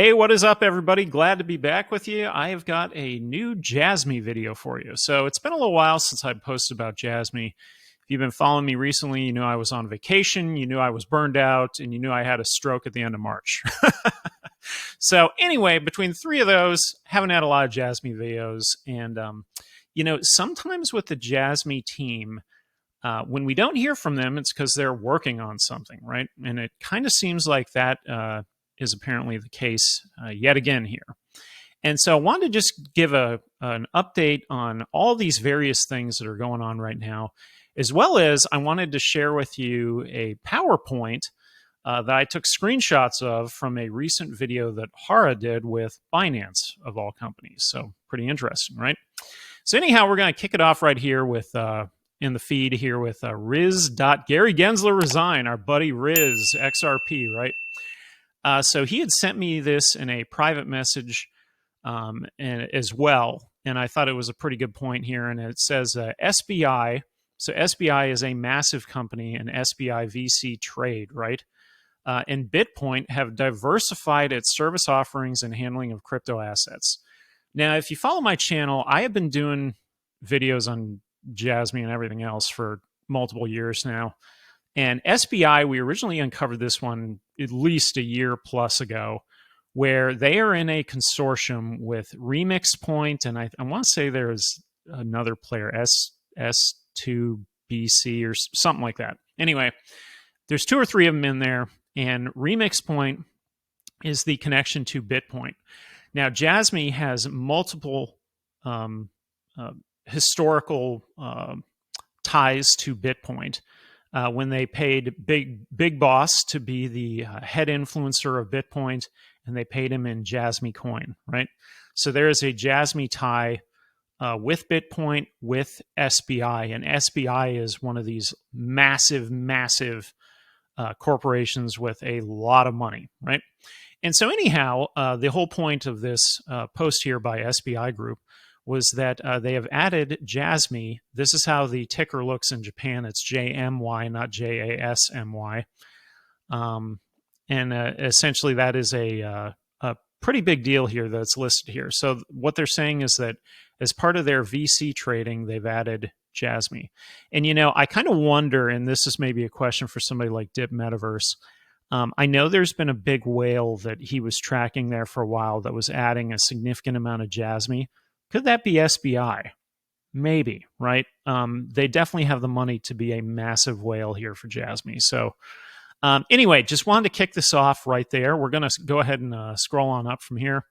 Hey, what is up, everybody? Glad to be back with you. I have got a new Jasmy video for you. So it's been a little while since I posted about Jasmy. If you've been following me recently, you knew I was on vacation, you knew I was burned out, and you knew I had a stroke at the end of March. So anyway, between the three of those, haven't had a lot of Jasmy videos. And, sometimes with the Jasmy team, when we don't hear from them, it's because they're working on something, right? And it kind of seems like that is apparently the case yet again here. And so I wanted to just give an update on all these various things that are going on right now, as well as I wanted to share with you a PowerPoint that I took screenshots of from a recent video that Hara did with Binance, of all companies. So pretty interesting, right? So anyhow, we're going to kick it off right here with in the feed here with Riz.Gary Gensler resign, our buddy Riz, XRP, right? So he had sent me this in a private message and as well, and I thought it was a pretty good point here. And it says SBI. So SBI is a massive company, and SBI VC trade, right? And BitPoint have diversified its service offerings and handling of crypto assets. Now, if you follow my channel, I have been doing videos on Jasmy and everything else for multiple years now. And SBI, we originally uncovered this one at least a year plus ago, where they are in a consortium with Remix Point, and I want to say there's another player, S2BC or something like that. Anyway, there's two or three of them in there, and Remix Point is the connection to BitPoint. Now, Jasmy has multiple historical ties to BitPoint. When they paid Big Boss to be the head influencer of BitPoint, and they paid him in Jasmy coin, right? So there is a Jasmy tie with BitPoint, with SBI, and SBI is one of these massive corporations with a lot of money, right? And so anyhow, the whole point of this post here by SBI Group was that they have added Jasmy. This is how the ticker looks in Japan. It's JMY, not JASMY. And essentially that is a pretty big deal here that's listed here. So what they're saying is that as part of their VC trading, they've added Jasmy. And, I kind of wonder, and this is maybe a question for somebody like Dip Metaverse, I know there's been a big whale that he was tracking there for a while that was adding a significant amount of Jasmy. Could that be SBI? Maybe, right? They definitely have the money to be a massive whale here for Jasmy. So anyway, just wanted to kick this off right there. We're going to go ahead and scroll on up from here.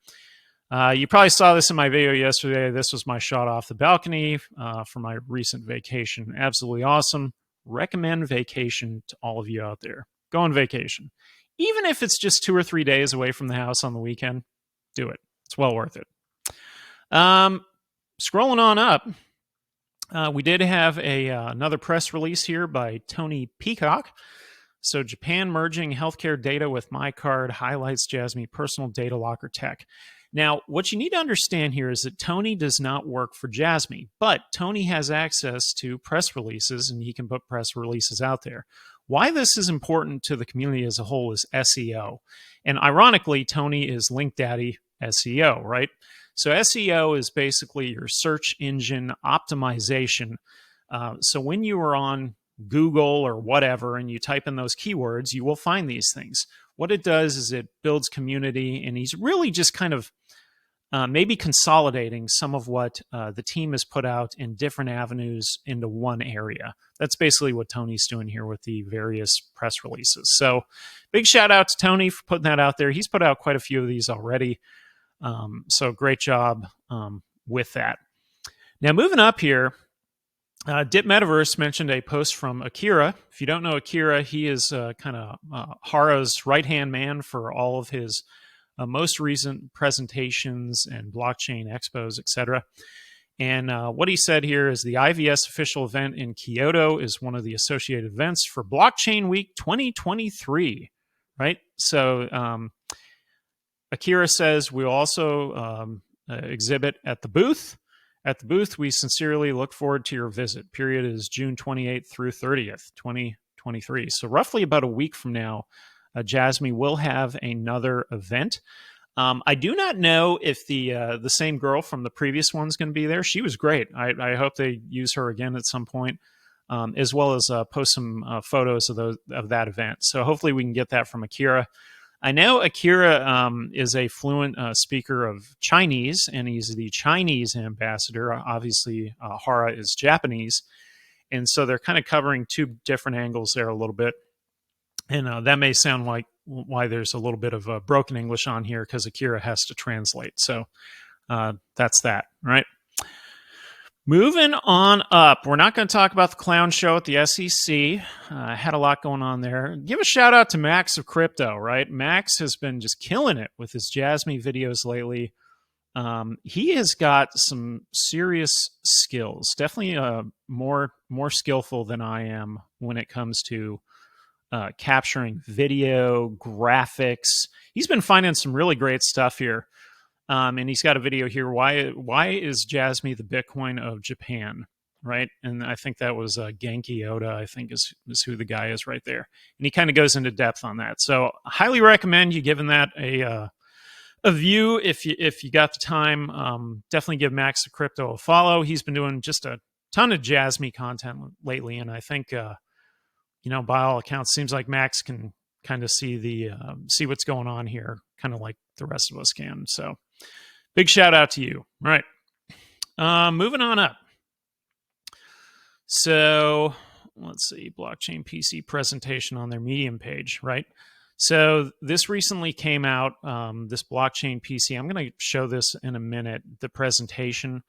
You probably saw this in my video yesterday. This was my shot off the balcony for my recent vacation. Absolutely awesome. Recommend vacation to all of you out there. Go on vacation. Even if it's just 2 or 3 days away from the house on the weekend, do it. It's well worth it. Scrolling on up, we did have another press release here by Tony Peacock. So Japan merging healthcare data with MyCard highlights Jasmy personal data locker tech. Now, what you need to understand here is that Tony does not work for Jasmy, but Tony has access to press releases, and he can put press releases out there. Why this is important to the community as a whole is SEO. And ironically, Tony is Link Daddy SEO, right? So SEO is basically your search engine optimization. So when you are on Google or whatever and you type in those keywords, you will find these things. What it does is it builds community, and he's really just kind of maybe consolidating some of what the team has put out in different avenues into one area. That's basically what Tony's doing here with the various press releases. So big shout out to Tony for putting that out there. He's put out quite a few of these already. So great job with that. Now moving up here, Dip Metaverse mentioned a post from Akira. If you don't know Akira, he is kind of Hara's right-hand man for all of his most recent presentations and blockchain expos, etc. And what he said here is the IVS official event in Kyoto is one of the associated events for Blockchain Week 2023, right? So Akira says we'll also exhibit at the booth. At the booth, we sincerely look forward to your visit. Period is June 28th through 30th, 2023. So roughly about a week from now, Jasmy will have another event. I do not know if the same girl from the previous one's going to be there. She was great. I hope they use her again at some point, as well as post some photos of that event. So hopefully we can get that from Akira. I know Akira is a fluent speaker of Chinese, and he's the Chinese ambassador. Obviously, Hara is Japanese, and so they're kind of covering two different angles there a little bit. And that may sound like why there's a little bit of broken English on here, because Akira has to translate. So that's that, right? Moving on up, we're not going to talk about the clown show at the SEC. Had a lot going on there. Give a shout out to Max of Crypto, right? Max has been just killing it with his Jasmy videos lately. He has got some serious skills, definitely more skillful than I am when it comes to capturing video, graphics. He's been finding some really great stuff here. And he's got a video here. Why is Jasmy the Bitcoin of Japan? Right. And I think that was Genki Oda, I think is who the guy is right there. And he kind of goes into depth on that. So I highly recommend you giving that a view if you got the time. Definitely give Max the Crypto a follow. He's been doing just a ton of Jasmy content lately. And I think, by all accounts, seems like Max can kind of see what's going on here, kind of like the rest of us can. So big shout out to you. All right. Moving on up. So let's see, blockchain PC presentation on their Medium page, right? So this recently came out, this blockchain PC. I'm going to show this in a minute, the presentation.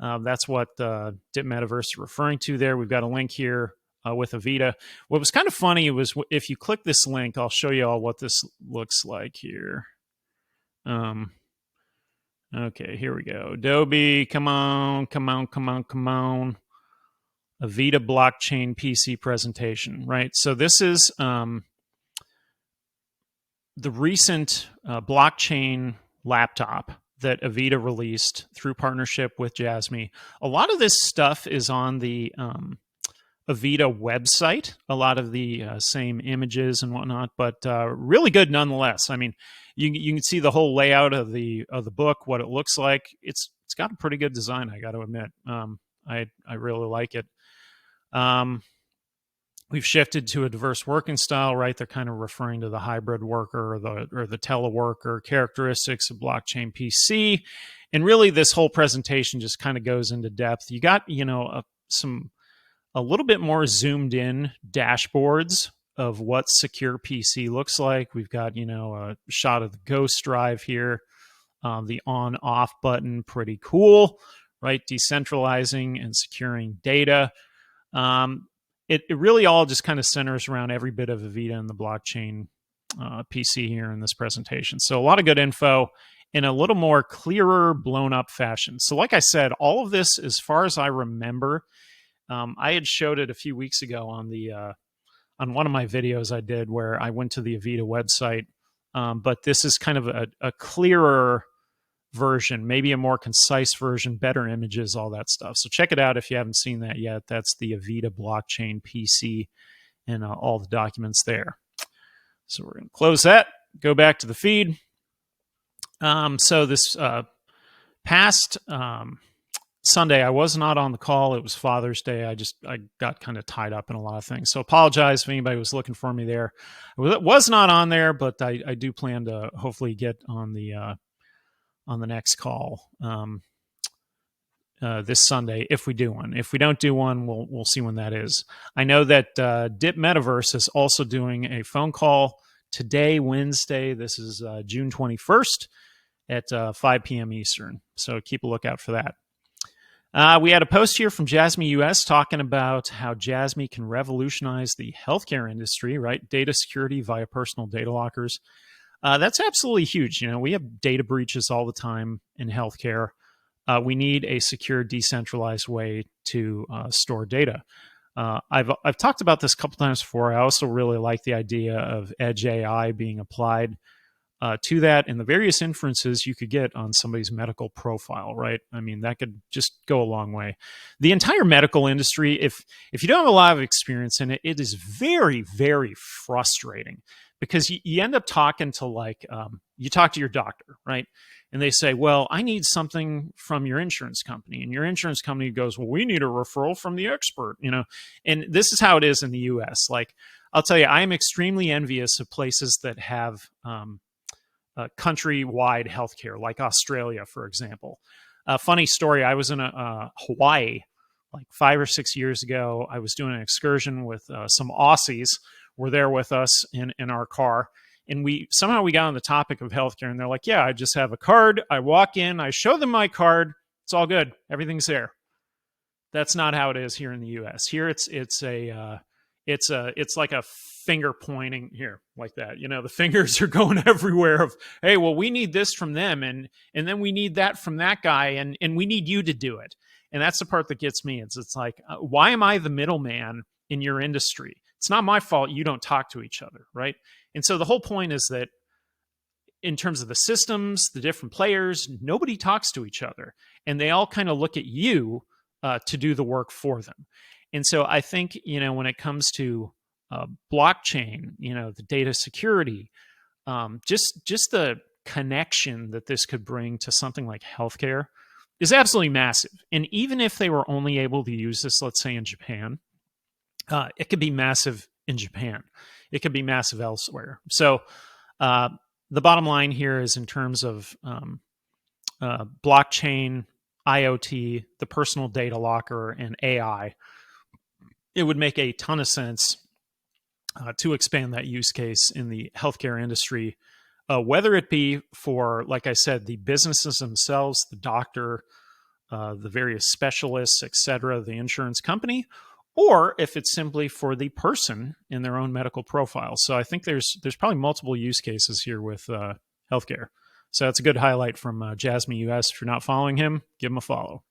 That's what DIP Metaverse is referring to there. We've got a link here with Evita. What was kind of funny was if you click this link, I'll show you all what this looks like here. Okay, here we go. Adobe, come on. Evita blockchain PC presentation, right? So this is the recent blockchain laptop that Evita released through partnership with Jasmy. A lot of this stuff is on the Evita website, a lot of the same images and whatnot, but really good nonetheless. I mean, you can see the whole layout of the book, what it looks like. It's got a pretty good design, I got to admit. I really like it. We've shifted to a diverse working style, right? They're kind of referring to the hybrid worker or the teleworker characteristics of blockchain PC, and really this whole presentation just kind of goes into depth. You got a little bit more zoomed in dashboards of what secure PC looks like. We've got, a shot of the Ghost Drive here, the on-off button, pretty cool, right? Decentralizing and securing data. It really all just kind of centers around every bit of Evita and the blockchain PC here in this presentation. So a lot of good info in a little more clearer, blown up fashion. So like I said, all of this, as far as I remember, I had showed it a few weeks ago on on one of my videos I did where I went to the Evita website. But this is kind of a clearer version, maybe a more concise version, better images, all that stuff. So check it out if you haven't seen that yet. That's the Evita blockchain PC and all the documents there. So we're going to close that, go back to the feed. So this past Sunday, I was not on the call. It was Father's Day. I got kind of tied up in a lot of things. So apologize if anybody was looking for me there. I was not on there, but I do plan to hopefully get on the next call this Sunday if we do one. If we don't do one, we'll see when that is. I know that DIP Metaverse is also doing a phone call today, Wednesday. This is June 21st at 5 p.m. Eastern. So keep a lookout for that. We had a post here from Jasmy US talking about how Jasmy can revolutionize the healthcare industry, right? Data security via personal data lockers. That's absolutely huge. We have data breaches all the time in healthcare. We need a secure, decentralized way to store data. I've talked about this a couple times before. I also really like the idea of edge AI being applied to that and the various inferences you could get on somebody's medical profile, right? I mean, that could just go a long way. The entire medical industry, if you don't have a lot of experience in it, it is very, very frustrating because you end up talking to you talk to your doctor, right? And they say, well, I need something from your insurance company. And your insurance company goes, well, we need a referral from the expert, And this is how it is in the US. Like, I'll tell you, I am extremely envious of places that have countrywide healthcare, like Australia, for example. Funny story, I was in Hawaii like 5 or 6 years ago. I was doing an excursion with some Aussies were there with us in our car. And we got on the topic of healthcare, and they're like, yeah, I just have a card. I walk in, I show them my card. It's all good. Everything's there. That's not how it is here in the US. Here it's like a finger pointing here like that. The fingers are going everywhere of, hey, well, we need this from them, and then we need that from that guy, and we need you to do it. And that's the part that gets me. It's like, why am I the middleman in your industry? It's not my fault you don't talk to each other, right? And so the whole point is that in terms of the systems, the different players, nobody talks to each other, and they all kind of look at you to do the work for them. And so I think, when it comes to blockchain, the data security, just the connection that this could bring to something like healthcare is absolutely massive. And even if they were only able to use this, let's say in Japan, it could be massive in Japan. It could be massive elsewhere. So the bottom line here is in terms of blockchain, IoT, the personal data locker, and AI, it would make a ton of sense to expand that use case in the healthcare industry, whether it be for, like I said, the businesses themselves, the doctor, the various specialists, etc., the insurance company, or if it's simply for the person in their own medical profile. So I think there's probably multiple use cases here with healthcare. So that's a good highlight from Jasmy US. If you're not following him, give him a follow.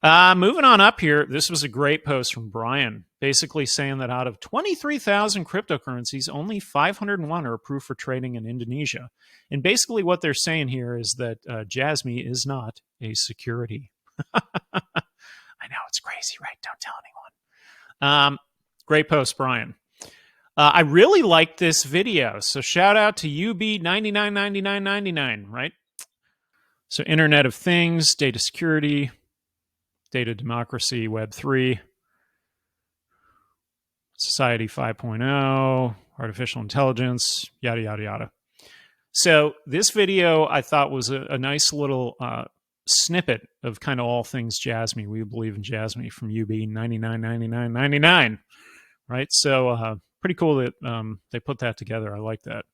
Moving on up here, this was a great post from Brian, basically saying that out of 23,000 cryptocurrencies, only 501 are approved for trading in Indonesia. And basically what they're saying here is that Jasmy is not a security. I know, it's crazy, right? Don't tell anyone. Great post, Brian. I really liked this video, so shout out to UB999999, right? So Internet of Things, data security, data democracy, Web3, Society 5.0, artificial intelligence, yada, yada, yada. So this video I thought was a nice little snippet of kind of all things Jasmy. We believe in Jasmy from UB999999, right? So pretty cool that they put that together. I like that.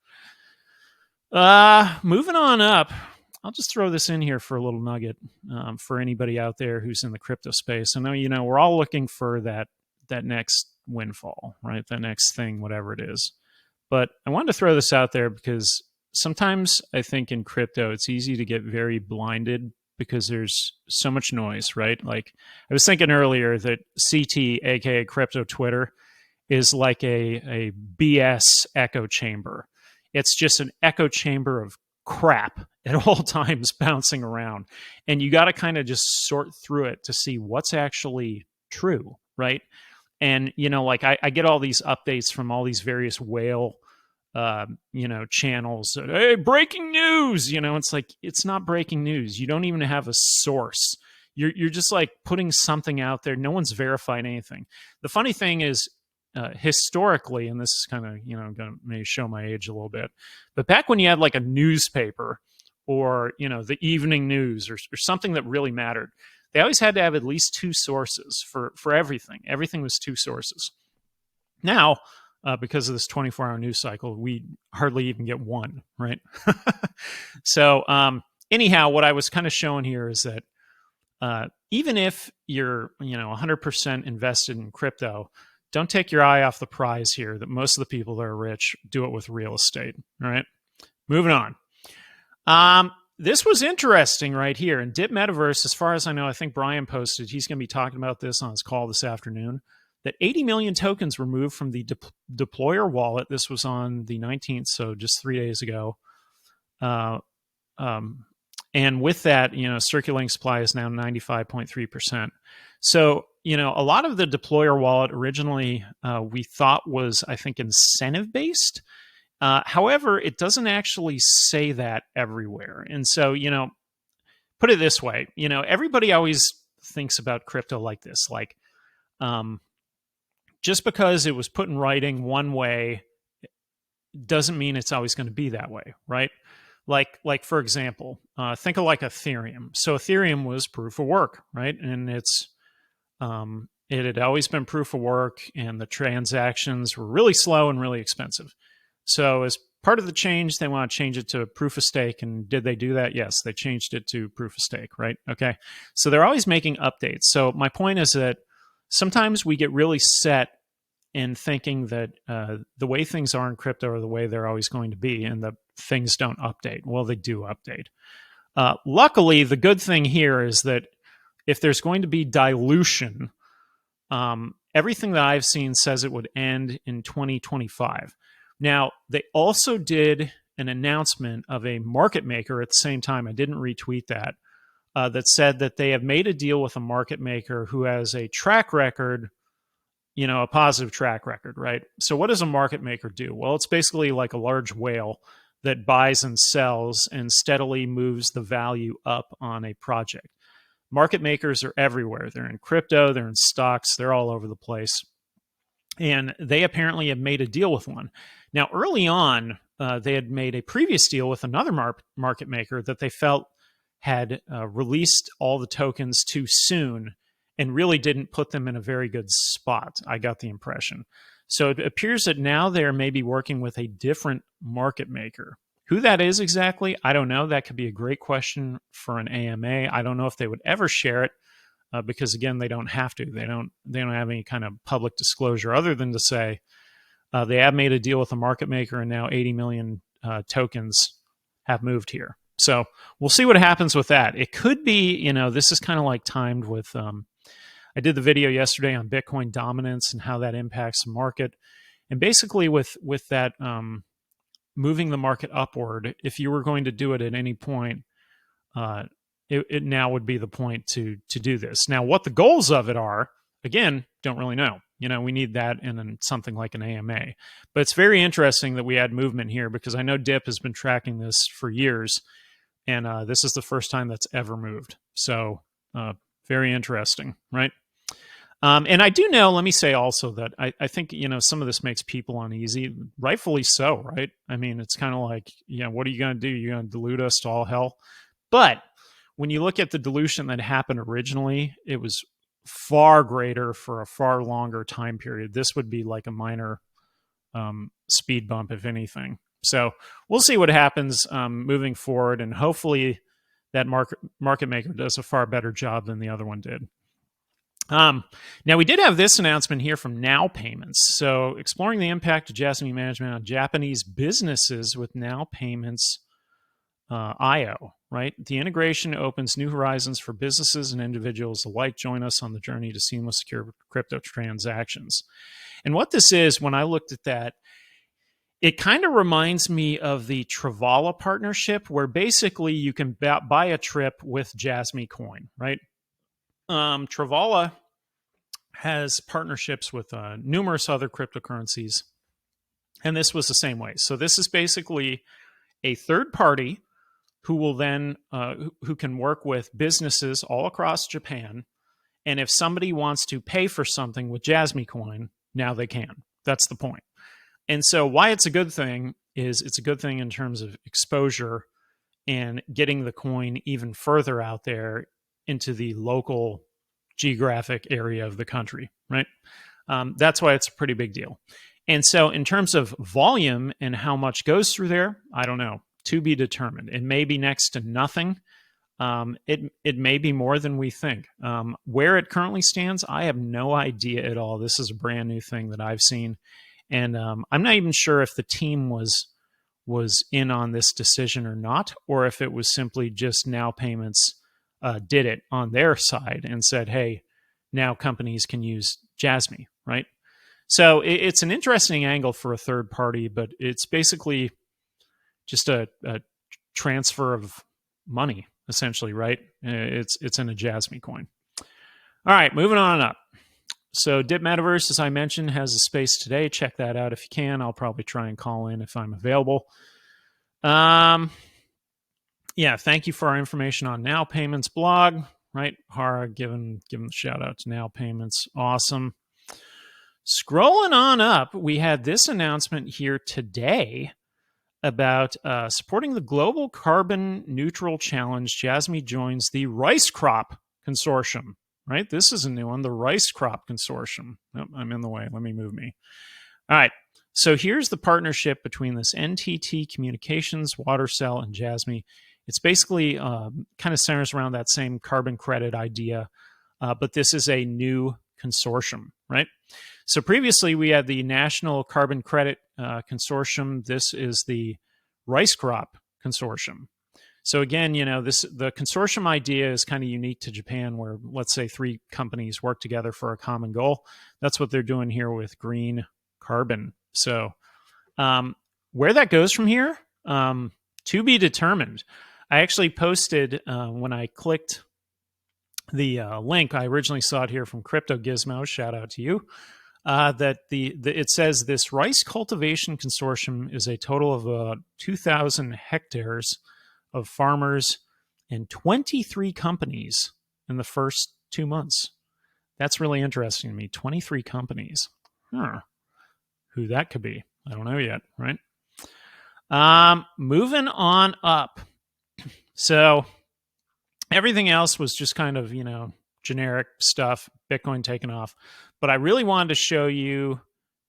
Moving on up, I'll just throw this in here for a little nugget for anybody out there who's in the crypto space. I know, we're all looking for that next windfall, right? That next thing, whatever it is. But I wanted to throw this out there because sometimes I think in crypto, it's easy to get very blinded because there's so much noise, right? Like I was thinking earlier that CT, aka crypto Twitter, is like a BS echo chamber. It's just an echo chamber of crap at all times bouncing around. And you got to kind of just sort through it to see what's actually true, right? And, like I get all these updates from all these various whale channels. Hey, breaking news. It's like, it's not breaking news. You don't even have a source. You're just like putting something out there. No one's verified anything. The funny thing is, historically, and this is kind of, going to may show my age a little bit, but back when you had like a newspaper or, the evening news or something that really mattered, they always had to have at least two sources for everything. Everything was two sources. Now, because of this 24-hour news cycle, we hardly even get one, right? So anyhow, what I was kind of showing here is that even if you're 100% invested in crypto, don't take your eye off the prize here, that most of the people that are rich do it with real estate, all right? Moving on. This was interesting right here. In Dip Metaverse, as far as I know, I think Brian posted, he's going to be talking about this on his call this afternoon, that 80 million tokens were moved from the deployer wallet. This was on the 19th, so just 3 days ago. And with that, circulating supply is now 95.3%. So, a lot of the deployer wallet originally we thought was, I think, incentive-based. However, it doesn't actually say that everywhere. And so, put it this way, everybody always thinks about crypto like this, like, just because it was put in writing one way doesn't mean it's always going to be that way, right? Like for example, think of like Ethereum. So Ethereum was proof of work, right? And it had always been proof of work, and the transactions were really slow and really expensive. So as part of the change, they want to change it to proof of stake. And did they do that? Yes, they changed it to proof of stake, right? Okay. So they're always making updates. So my point is that sometimes we get really set in thinking that the way things are in crypto are the way they're always going to be, and that things don't update. Well, they do update. Luckily, the good thing here is that if there's going to be dilution, everything that I've seen says it would end in 2025. Now, they also did an announcement of a market maker at the same time. I didn't retweet that. That said that they have made a deal with a market maker who has a track record, a positive track record, right? So what does a market maker do? Well, it's basically like a large whale that buys and sells and steadily moves the value up on a project. Market makers are everywhere. They're in crypto, they're in stocks, they're all over the place. And they apparently have made a deal with one. Now, early on, they had made a previous deal with another market maker that they felt had released all the tokens too soon and really didn't put them in a very good spot, I got the impression. So it appears that now they're maybe working with a different market maker. Who that is exactly, I don't know. That could be a great question for an AMA. I don't know if they would ever share it because, again, they don't have to. They don't have any kind of public disclosure other than to say they have made a deal with a market maker, and now 80 million tokens have moved here. So we'll see what happens with that. It could be, this is kind of like timed with, I did the video yesterday on Bitcoin dominance and how that impacts the market. And basically with that moving the market upward, if you were going to do it at any point, it now would be the point to do this. Now, what the goals of it are, again, don't really know. We need that in something like an AMA. But it's very interesting that we had movement here because I know DIP has been tracking this for years, and this is the first time that's ever moved. So very interesting, right? And I do know, let me say also that I think, some of this makes people uneasy, rightfully so, right? I mean, it's kind of like, what are you going to do? You're going to dilute us to all hell? But when you look at the dilution that happened originally, it was far greater for a far longer time period. This would be like a minor speed bump, if anything. So we'll see what happens moving forward, and hopefully that market maker does a far better job than the other one did. Now, we did have this announcement here from NowPayments. So, exploring the impact of Jasmy management on Japanese businesses with NowPayments IO, right? The integration opens new horizons for businesses and individuals alike. Join us on the journey to seamless, secure crypto transactions. And what this is, when I looked at that, it kind of reminds me of the Travala partnership, where basically you can buy a trip with Jasmy coin, right? Travala has partnerships with numerous other cryptocurrencies, and this was the same way. So this is basically a third party who will then who can work with businesses all across Japan, and if somebody wants to pay for something with Jasmy coin, now they can. That's the point. And so why it's a good thing is it's a good thing in terms of exposure and getting the coin even further out there into the local geographic area of the country, right? That's why it's a pretty big deal. And so in terms of volume and how much goes through there, I don't know, to be determined. It may be next to nothing. It may be more than we think. Where it currently stands, I have no idea at all. This is a brand new thing that I've seen. And I'm not even sure if the team was in on this decision or not, or if it was simply just NowPayments did it on their side and said, hey, now companies can use Jasmy, right? So it's an interesting angle for a third party, but it's basically just a transfer of money, essentially, right? It's in a Jasmy coin. All right, moving on up. So Dip Metaverse, as I mentioned, has a space today. Check that out if you can. I'll probably try and call in if I'm available. Yeah, thank you for our information on NowPayments blog, right? Hara, giving the shout out to NowPayments. Awesome. Scrolling on up, we had this announcement here today about supporting the Global Carbon Neutral Challenge. Jasmy joins the Rice Crop Consortium, right? This is a new one, the Rice Crop Consortium. Oh, I'm in the way. Let me move me. All right. So here's the partnership between this NTT Communications, WaterCell, and Jasmy. It's basically kind of centers around that same carbon credit idea, but this is a new consortium, right? So previously we had the National Carbon Credit Consortium. This is the Rice Crop Consortium. So again, the consortium idea is kind of unique to Japan, where let's say 3 companies work together for a common goal. That's what they're doing here with green carbon. So where that goes from here, to be determined. I actually posted when I clicked the link. I originally saw it here from Crypto Gizmo. Shout out to you. That it says this rice cultivation consortium is a total of 2,000 hectares of farmers and 23 companies in the first 2 months. That's really interesting to me. 23 companies. Who that could be, I don't know yet, right? Moving on up. So everything else was just kind of, generic stuff, Bitcoin taking off. But I really wanted to show you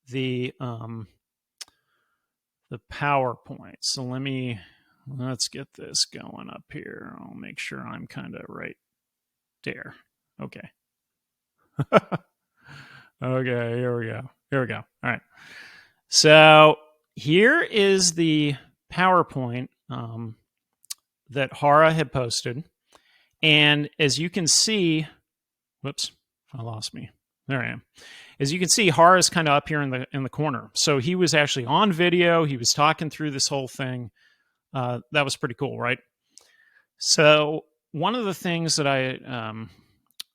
the PowerPoint. So let's get this going up here. I'll make sure I'm kind of right there. Okay. Okay, here we go. All right. So here is the PowerPoint that Hara had posted. And as you can see, whoops, I lost me. There I am. As you can see, Hara is kind of up here in the corner. So he was actually on video. He was talking through this whole thing. That was pretty cool, right? So one of the things that I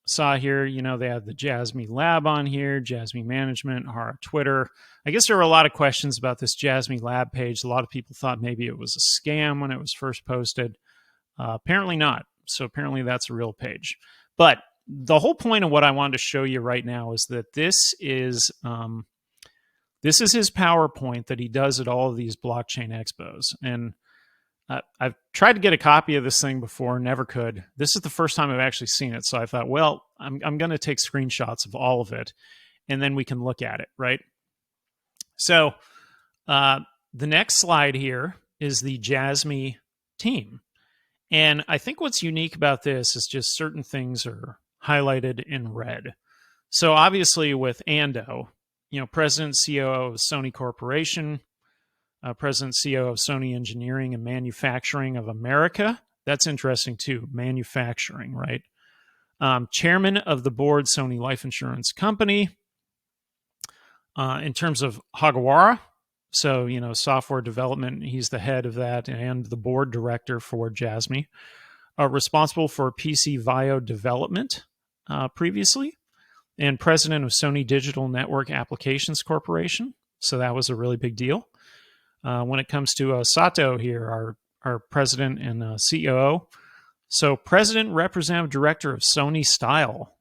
saw here, they had the Jasmy Lab on here, Jasmy Management, Hara Twitter. I guess there were a lot of questions about this Jasmy Lab page. A lot of people thought maybe it was a scam when it was first posted. Apparently not. So apparently that's a real page. But the whole point of what I wanted to show you right now is that this is his PowerPoint that he does at all of these blockchain expos. And I've tried to get a copy of this thing before, never could. This is the first time I've actually seen it. So I thought, well, I'm going to take screenshots of all of it, and then we can look at it, right? So the next slide here is the Jasmy team. And I think what's unique about this is just certain things are highlighted in red. So obviously with Ando, President, CEO of Sony Corporation, President, CEO of Sony Engineering and Manufacturing of America. That's interesting too, manufacturing, right? Chairman of the board, Sony Life Insurance Company. In terms of Hagawara, so, software development, he's the head of that and the board director for Jasmy. Responsible for PC VIO development previously, and president of Sony Digital Network Applications Corporation. So that was a really big deal. When it comes to Sato here, our president and COO. So president, representative director of Sony Style.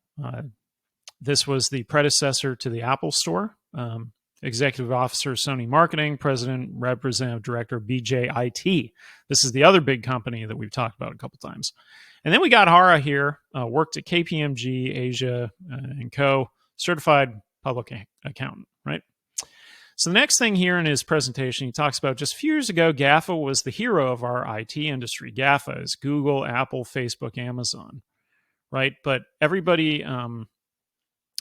This was the predecessor to the Apple Store. Executive officer, Sony Marketing, president, representative director, BJIT. This is the other big company that we've talked about a couple times. And then we got Hara here, worked at KPMG, Asia and Co., certified public accountant, right? So the next thing here in his presentation, he talks about just a few years ago, GAFA was the hero of our IT industry. GAFA is Google, Apple, Facebook, Amazon, right? But everybody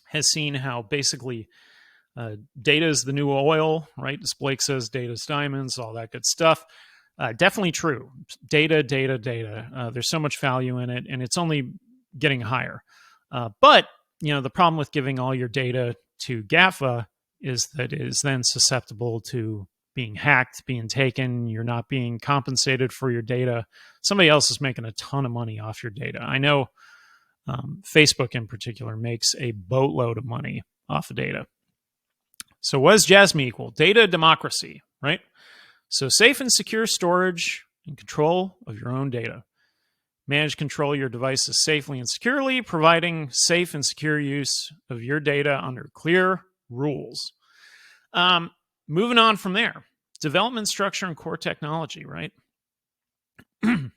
has seen how basically data is the new oil, right? As Blake says, data is diamonds, all that good stuff. Definitely true. Data. There's so much value in it, and it's only getting higher. But, the problem with giving all your data to GAFA is that it is then susceptible to being hacked, being taken. You're not being compensated for your data. Somebody else is making a ton of money off your data. I know Facebook in particular makes a boatload of money off of data. So what does Jasmy equal? Data democracy, right? So safe and secure storage and control of your own data. Manage control your devices safely and securely, providing safe and secure use of your data under clear rules. Moving on from there, development structure and core technology, right?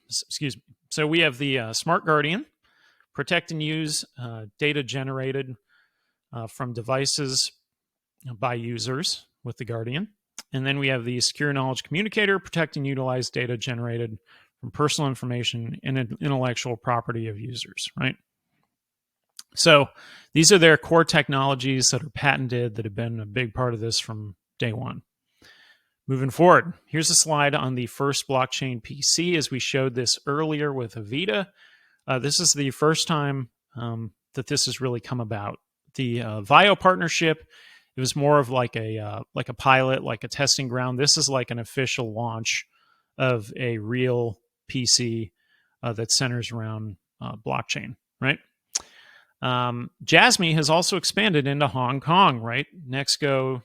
Excuse me. So we have the Smart Guardian, protect and use data generated from devices by users with the Guardian. And then we have the Secure Knowledge Communicator, protect and utilize data generated from personal information and intellectual property of users, right? So these are their core technologies that are patented, that have been a big part of this from day one. Moving forward, here's a slide on the first blockchain PC, as we showed this earlier with Evita. This is the first time that this has really come about. The VIO partnership, it was more of like a pilot, like a testing ground. This is like an official launch of a real PC that centers around blockchain, right? Jasmy has also expanded into Hong Kong, right? Nextgo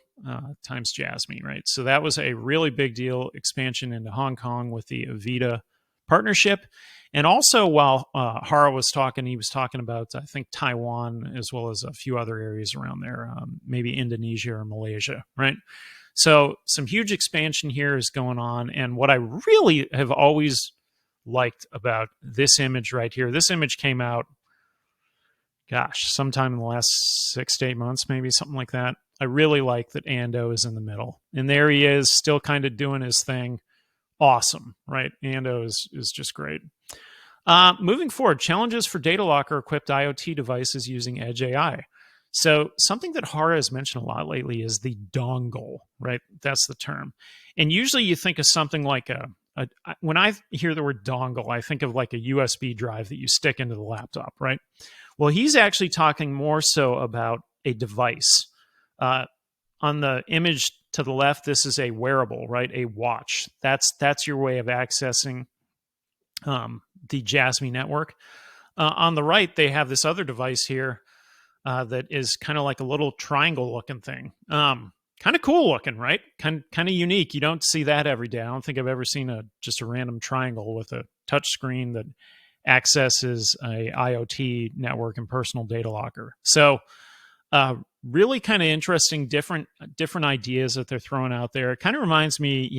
times Jasmy, right? So that was a really big deal, expansion into Hong Kong with the Evita partnership. And also, while Hara was talking, he was talking about, I think, Taiwan, as well as a few other areas around there, maybe Indonesia or Malaysia, right? So some huge expansion here is going on. And what I really have always liked about this image right here, this image came out, gosh, sometime in the last 6 to 8 months, maybe something like that. I really like that Ando is in the middle. And there he is, still kind of doing his thing. Awesome, right? Ando is just great. Moving forward, challenges for data locker-equipped IoT devices using Edge AI. So something that Hara has mentioned a lot lately is the dongle, right? That's the term. And usually you think of something like when I hear the word dongle, I think of like a USB drive that you stick into the laptop, right? Well, he's actually talking more so about a device. On the image to the left, this is a wearable, right? A watch. That's your way of accessing the Jasmy network. On the right, they have this other device here that is kind of like a little triangle-looking thing. Kind of cool looking, right? Kind of unique. You don't see that every day. I don't think I've ever seen just a random triangle with a touch screen that accesses a IoT network and personal data locker. So really kind of interesting, different ideas that they're throwing out there. It kind of reminds me,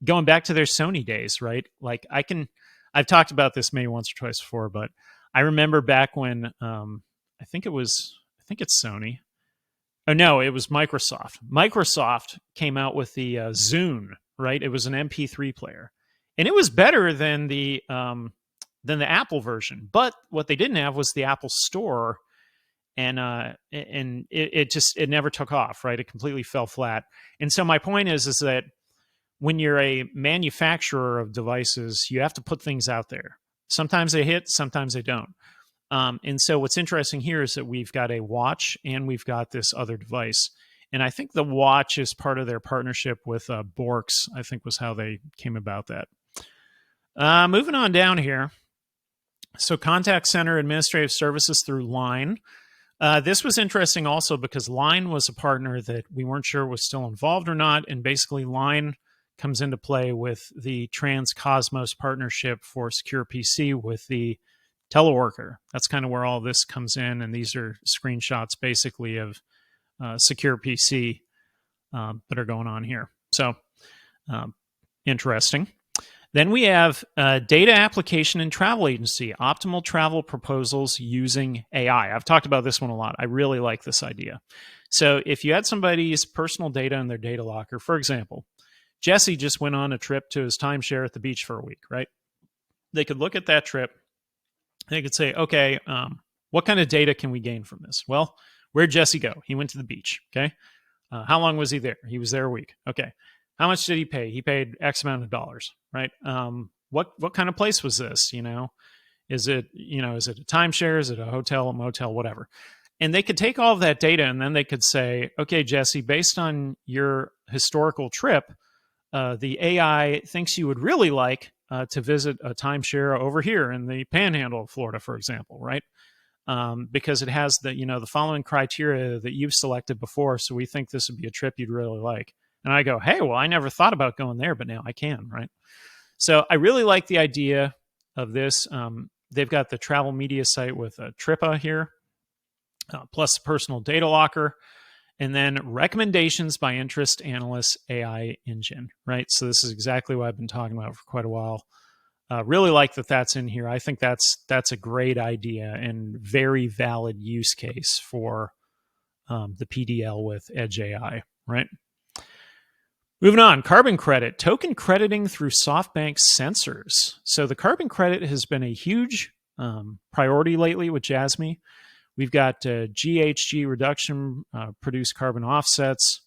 going back to their Sony days, right? Like I've talked about this maybe once or twice before, but I remember back when I think it's Sony. Oh no, it was Microsoft. Microsoft came out with the Zune, right? It was an MP3 player, and it was better than the Apple version. But what they didn't have was the Apple Store, and it never took off, right? It completely fell flat. And so my point is that when you're a manufacturer of devices, you have to put things out there. Sometimes they hit, sometimes they don't. And so what's interesting here is that we've got a watch and we've got this other device. And I think the watch is part of their partnership with Borks, I think was how they came about that. Moving on down here. So contact center administrative services through Line. This was interesting also because Line was a partner that we weren't sure was still involved or not. And basically Line comes into play with the Transcosmos partnership for Secure PC with the teleworker. That's kind of where all this comes in. And these are screenshots basically of Secure PC that are going on here. So interesting. Then we have data application and travel agency, optimal travel proposals using AI. I've talked about this one a lot. I really like this idea. So if you had somebody's personal data in their data locker, for example, Jesse just went on a trip to his timeshare at the beach for a week, right? They could look at that trip. They could say, okay, what kind of data can we gain from this? Well, where'd Jesse go? He went to the beach, okay? How long was he there? He was there a week, okay. How much did he pay? He paid X amount of dollars, right? What kind of place was this? Is it a timeshare? Is it a hotel, a motel, whatever? And they could take all of that data and then they could say, okay, Jesse, based on your historical trip, the AI thinks you would really like to visit a timeshare over here in the Panhandle of Florida, for example, right? Because it has the following criteria that you've selected before. So we think this would be a trip you'd really like. And I go, hey, well, I never thought about going there, but now I can, right? So I really like the idea of this. They've got the travel media site with Trippa here, plus a personal data locker, and then recommendations by interest analysts AI engine, right? So this is exactly what I've been talking about for quite a while. Really like that that's in here. I think that's a great idea and very valid use case for the PDL with Edge AI, right? Moving on, carbon credit, token crediting through SoftBank sensors. So the carbon credit has been a huge priority lately with Jasmy. We've got GHG reduction, produced carbon offsets,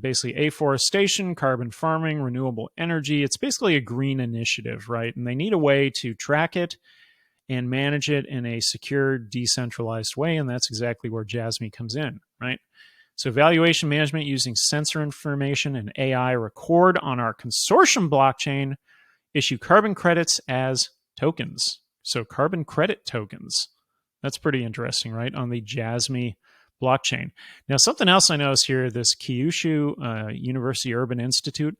basically afforestation, carbon farming, renewable energy. It's basically a green initiative, right? And they need a way to track it and manage it in a secure, decentralized way. And that's exactly where Jasmy comes in, right? So valuation management using sensor information and AI record on our consortium blockchain, issue carbon credits as tokens. So carbon credit tokens. That's pretty interesting, right? On the Jasmy blockchain. Now, something else I noticed here, this Kyushu University Urban Institute,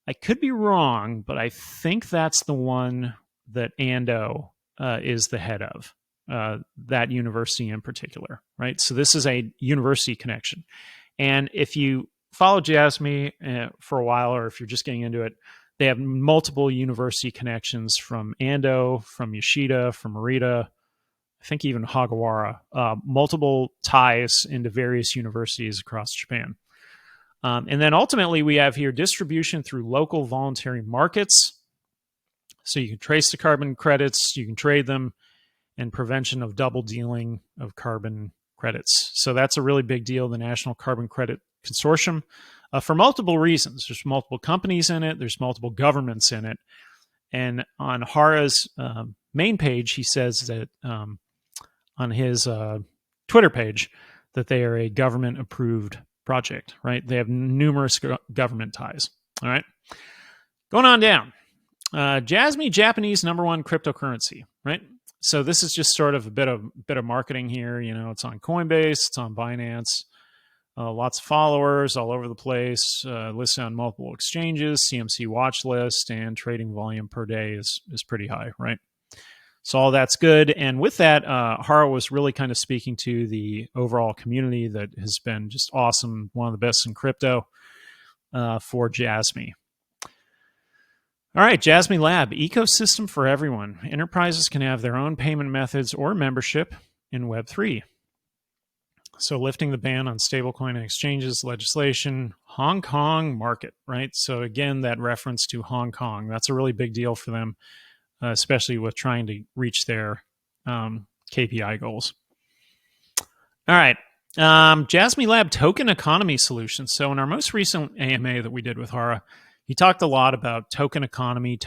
I could be wrong, but I think that's the one that Ando is the head of, that university in particular, right? So this is a university connection. And if you follow Jasmy for a while, or if you're just getting into it, they have multiple university connections from Ando, from Yoshida, from Morita, I think even Hagawara, multiple ties into various universities across Japan. And then ultimately we have here distribution through local voluntary markets. So you can trace the carbon credits, you can trade them, and prevention of double dealing of carbon credits. So that's a really big deal, the National Carbon Credit Consortium, for multiple reasons. There's multiple companies in it, there's multiple governments in it. And on Hara's main page, he says that on his Twitter page that they are a government-approved project, right? They have numerous government ties, all right? Going on down. Jasmy, Japanese #1 cryptocurrency, right? So this is just sort of a bit of marketing here. You know, it's on Coinbase, it's on Binance, lots of followers all over the place, listed on multiple exchanges, CMC watch list, and trading volume per day is pretty high, right? So all that's good. And with that, Hara was really kind of speaking to the overall community that has been just awesome, one of the best in crypto for Jasmy. All right, Jasmy Lab, ecosystem for everyone. Enterprises can have their own payment methods or membership in Web3. So lifting the ban on stablecoin and exchanges, legislation, Hong Kong market, right? So again, that reference to Hong Kong, that's a really big deal for them, especially with trying to reach their KPI goals. All right, Jasmy Lab token economy solutions. So in our most recent AMA that we did with Hara, he talked a lot about token economy,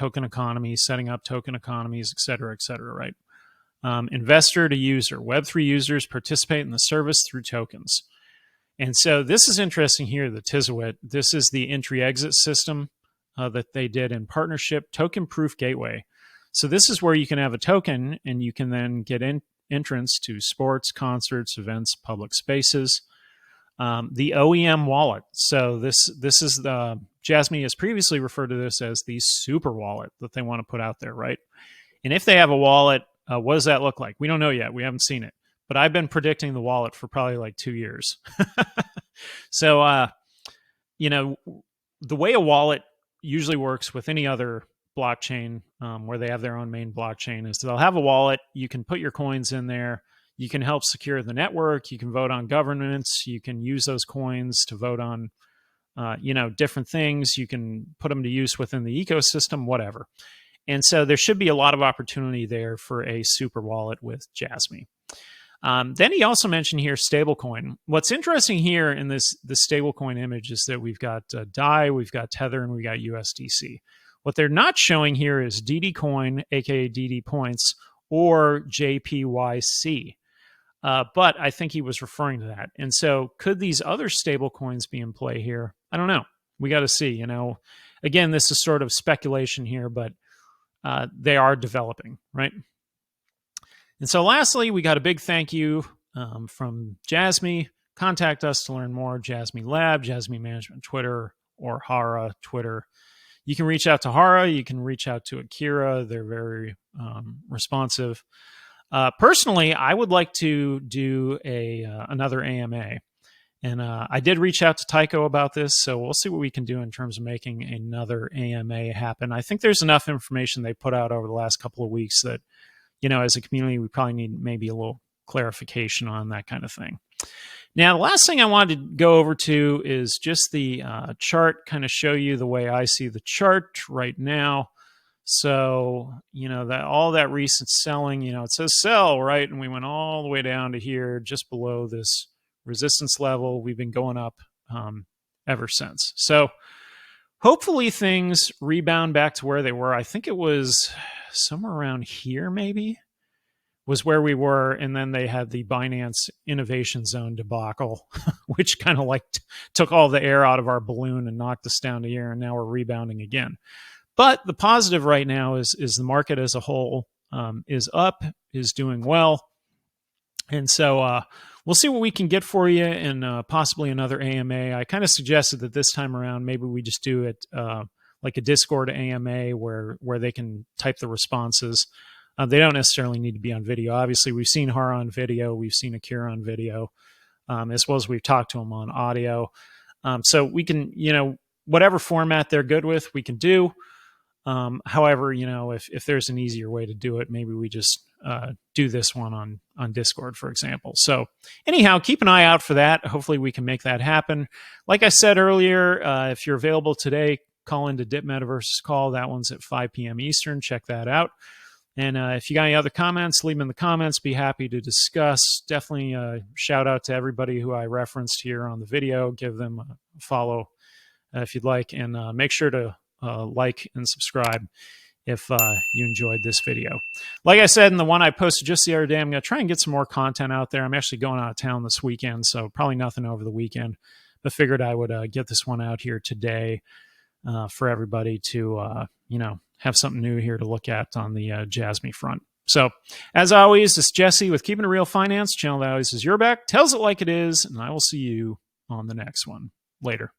setting up token economies, et cetera, right? Investor to user, Web3 users participate in the service through tokens. And so this is interesting here, the Tizawit. This is the entry-exit system that they did in partnership, Token Proof Gateway. So this is where you can have a token and you can then get entrance to sports, concerts, events, public spaces. The OEM wallet. So this is the, Jasmy has previously referred to this as the super wallet that they want to put out there, right? And if they have a wallet, what does that look like? We don't know yet. We haven't seen it. But I've been predicting the wallet for probably like 2 years. So, you know, the way a wallet usually works with any other blockchain where they have their own main blockchain is they'll have a wallet. You can put your coins in there. You can help secure the network. You can vote on governance. You can use those coins to vote on, you know, different things. You can put them to use within the ecosystem, whatever. And so there should be a lot of opportunity there for a super wallet with Jasmy. Then he also mentioned here stablecoin. What's interesting here in this stablecoin image is that we've got DAI, we've got Tether, and we've got USDC. What they're not showing here is DD Coin, aka DD Points, or JPYC. But I think he was referring to that. And so could these other stable coins be in play here? I don't know. We got to see, you know. Again, this is sort of speculation here, but they are developing, right? And so lastly, we got a big thank you from Jasmy. Contact us to learn more. Jasmy Lab, Jasmy Management Twitter, or Hara Twitter. You can reach out to Hara. You can reach out to Akira. They're very responsive. Personally, I would like to do another AMA. And I did reach out to Tycho about this, so we'll see what we can do in terms of making another AMA happen. I think there's enough information they put out over the last couple of weeks that, you know, as a community, we probably need maybe a little clarification on that kind of thing. Now, the last thing I wanted to go over to is just the chart, kind of show you the way I see the chart right now. So, you know, that all that recent selling, you know, it says sell, right? And we went all the way down to here, just below this resistance level. We've been going up ever since. So hopefully things rebound back to where they were. I think it was somewhere around here, maybe, was where we were. And then they had the Binance Innovation Zone debacle, which kind of like took all the air out of our balloon and knocked us down to here. And now we're rebounding again. But the positive right now is the market as a whole is up, is doing well. And so we'll see what we can get for you and possibly another AMA. I kind of suggested that this time around, maybe we just do it like a Discord AMA where they can type the responses. They don't necessarily need to be on video. Obviously, we've seen Hara on video. We've seen Akira on video, as well as we've talked to them on audio. So we can, you know, whatever format they're good with, we can do. However, you know, if there's an easier way to do it, maybe we just do this one on Discord, for example. So anyhow, keep an eye out for that. Hopefully we can make that happen. Like I said earlier, if you're available today, call into Dip Metaverse's call. That one's at 5 p.m. Eastern. Check that out. And if you got any other comments, leave them in the comments. Be happy to discuss. Definitely shout out to everybody who I referenced here on the video. Give them a follow if you'd like. And make sure to like and subscribe if you enjoyed this video. Like I said in the one I posted just the other day, I'm going to try and get some more content out there. I'm actually going out of town this weekend, so probably nothing over the weekend, but figured I would get this one out here today for everybody to, you know, have something new here to look at on the Jasmy front. So, as always, it's Jesse with Keeping It Real Finance, channel that always is your back, tells it like it is, and I will see you on the next one. Later.